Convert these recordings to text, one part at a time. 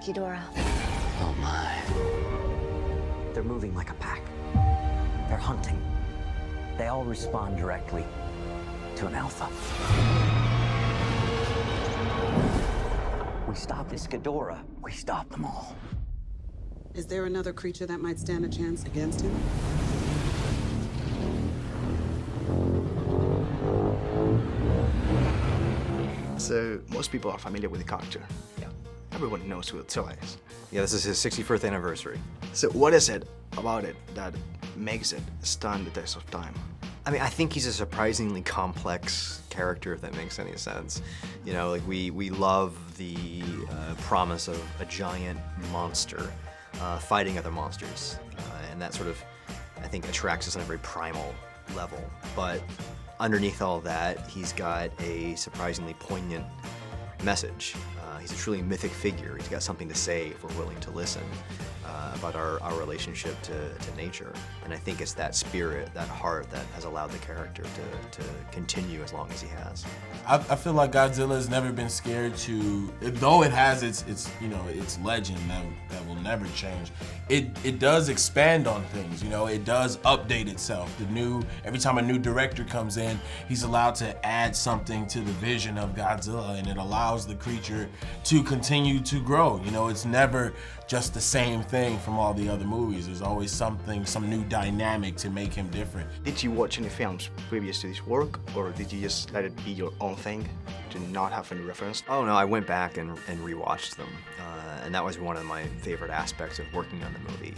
Ghidorah. Oh my. They're moving like a pack. They're hunting. They all respond directly to an alpha. We stop this Ghidorah. We stop them all. Is there another creature that might stand a chance against him? So most people are familiar with the character. Yeah. Everyone knows who Godzilla is. Yeah, this is his 61st anniversary. So what is it about it that makes it stand the test of time? I mean, I think he's a surprisingly complex character, if that makes any sense. You know, like we love the promise of a giant monster fighting other monsters, and that sort of, I think, attracts us on a very primal level. But underneath all that, he's got a surprisingly poignant message. He's a truly mythic figure. He's got something to say if we're willing to listen about our relationship to nature. And I think it's that spirit, that heart, that has allowed the character to continue as long as he has. I feel like Godzilla has never been scared to, though it has its legend that will never change. It does expand on things, it does update itself. Every time a new director comes in, he's allowed to add something to the vision of Godzilla, and it allows the creature to continue to grow. It's never just the same thing from all the other movies. There's always some new dynamic to make him different. Did you watch any films previous to this work, or did you just let it be your own thing to not have any reference? Oh no, I went back and rewatched them, and that was one of my favorite aspects of working on the movie,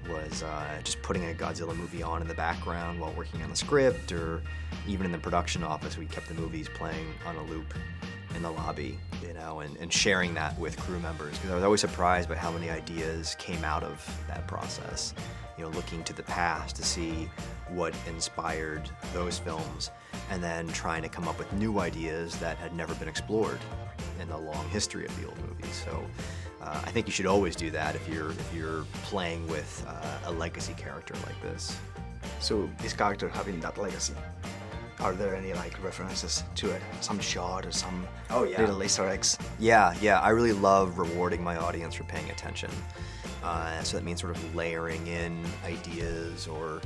was just putting a Godzilla movie on in the background while working on the script, or even in the production office, we kept the movies playing on a loop in the lobby, and sharing that with crew members, because I was always surprised by how many ideas came out of that process. Looking to the past to see what inspired those films, and then trying to come up with new ideas that had never been explored in the long history of the old movies. So I think you should always do that if you're playing with a legacy character like this. So this character having that legacy, are there any references to it? Some shot or some little Easter eggs? Yeah, I really love rewarding my audience for paying attention. So that means sort of layering in ideas or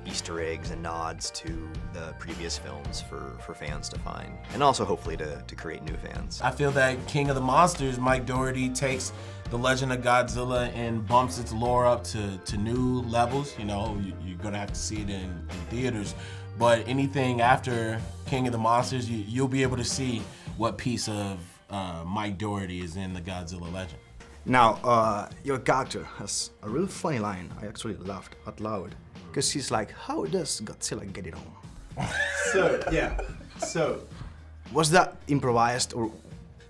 Easter eggs and nods to the previous films for fans to find, and also hopefully to create new fans. I feel that King of the Monsters, Mike Dougherty, takes the legend of Godzilla and bumps its lore up to new levels. You're gonna have to see it in theaters. But anything after King of the Monsters, you'll be able to see what piece of Mike Dougherty is in the Godzilla legend. Now, your character has a real funny line I actually laughed out loud, because he's like, how does Godzilla get it on? So, was that improvised, or?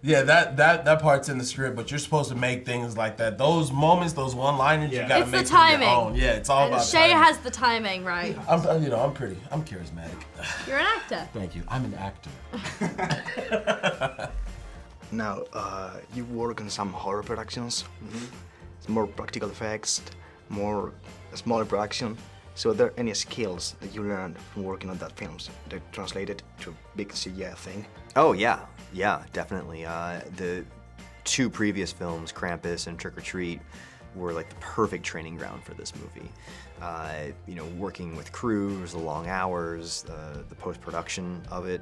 Yeah, that part's in the script, but you're supposed to make things like that. Those moments, those one-liners, you gotta make them your own. Yeah, it's all about Shay timing. has the timing right. I'm charismatic. You're an actor. Thank you. I'm an actor. Now, you work on some horror productions. It's more practical effects, more smaller production. So are there any skills that you learned from working on that films that translated to a big CGI thing? Oh yeah, definitely. The two previous films, Krampus and Trick or Treat, were like the perfect training ground for this movie. Working with crews, the long hours, the post-production of it.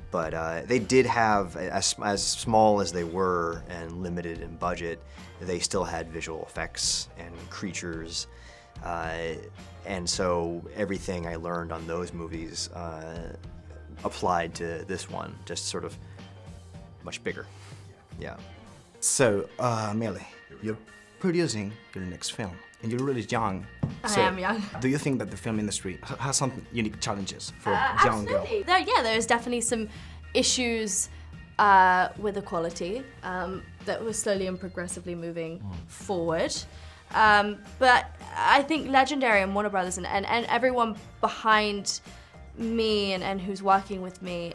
But they did have, as small as they were and limited in budget, they still had visual effects and creatures. And so everything I learned on those movies applied to this one, just sort of much bigger. Yeah. So, Millie, you're producing your next film, and you're really young. I am young. Do you think that the film industry has some unique challenges for a young girl? There's definitely some issues with equality that we're slowly and progressively moving forward. But I think Legendary and Warner Brothers and everyone behind me and who's working with me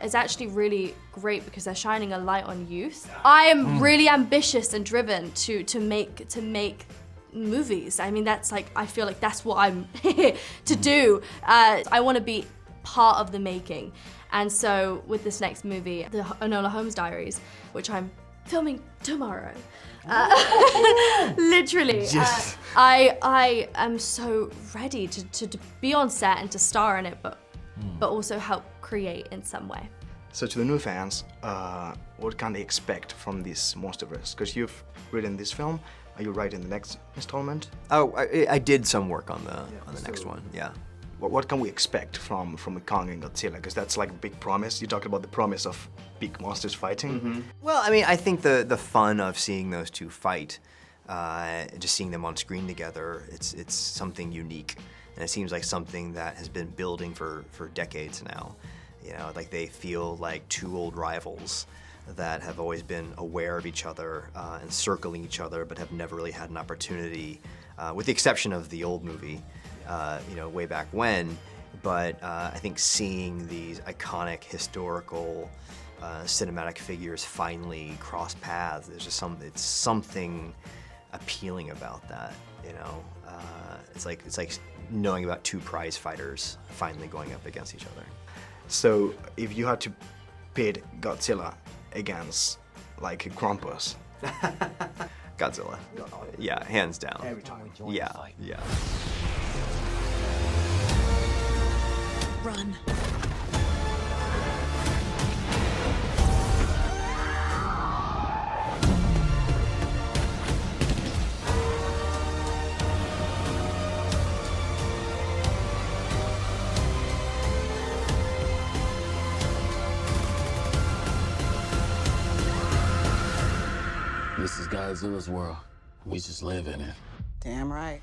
is actually really great, because they're shining a light on youth. I am really ambitious and driven to make movies. I mean, I feel like that's what I'm here to do. I want to be part of the making. And so with this next movie, the Enola Holmes Diaries, which I'm filming tomorrow. Literally. Yes. I am so ready to be on set and to star in it, but also help create in some way. So to the new fans, what can they expect from this Monsterverse? Because you've written this film, are you writing the next installment? Oh, I did some work on the next one. Yeah. What can we expect from Kong and Godzilla? Because that's like a big promise. You talked about the promise of big monsters fighting. Well, I mean, I think the fun of seeing those two fight, just seeing them on screen together, it's something unique, and it seems like something that has been building for decades now. You know, like they feel like two old rivals that have always been aware of each other and circling each other, but have never really had an opportunity, with the exception of the old movie, you know, way back when. But I think seeing these iconic historical cinematic figures finally cross paths, there's just it's something appealing about that. You know, it's like knowing about two prize fighters finally going up against each other. So if you had to pit Godzilla against like Krampus, Godzilla. Yeah, hands down. every time. Yeah, yeah. Run. This is Godzilla's world. We just live in it. Damn right.